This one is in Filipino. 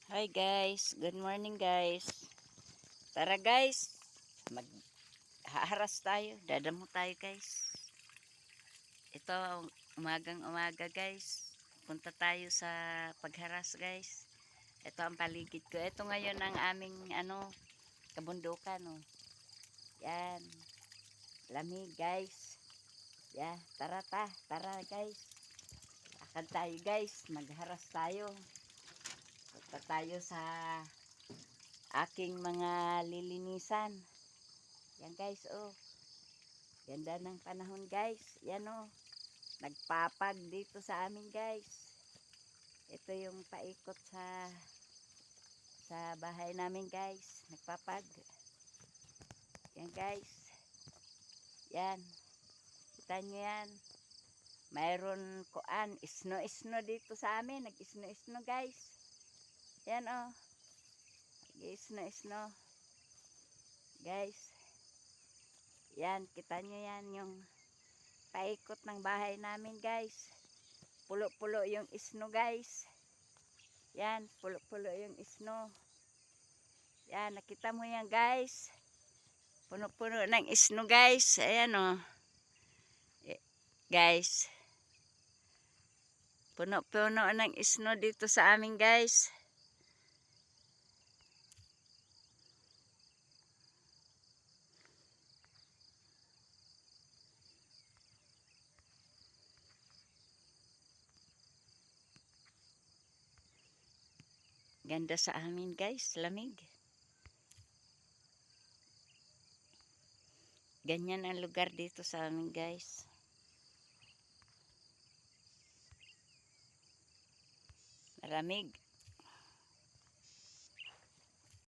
Hi guys, good morning guys. Tara guys, maghaharas tayo, dadamo tayo guys. Ito umagang umaga guys. Punta tayo sa pagharas guys. Ito ang paligid ko. Ito ngayon ang aming kabundukan oh. Yan, lamig guys. Tara guys. Lakad tayo guys, magharas tayo. Punta tayo sa aking mga lilinisan. Yan guys, oh. Ganda ng panahon guys. Yan oh. Nagpapag dito sa amin guys. Ito yung paikot sa bahay namin guys. Nagpapag. Yan guys. Yan. Kita nyo yan. Mayroon isno dito sa amin. Nag-isno guys. Yan oh. Nag-isno. Guys. Yan. Kita nyo yan yung paikot ng bahay namin guys. Pulo-pulo yung isno guys. Yan, pulo-pulo yung isno. Yan, nakita mo yan guys. Puno-puno ng isno guys. Ayan o. Guys. Puno-puno ng isno dito sa amin guys. Ganda sa amin guys, lamig. Ganyan ang lugar dito sa amin guys. Malamig.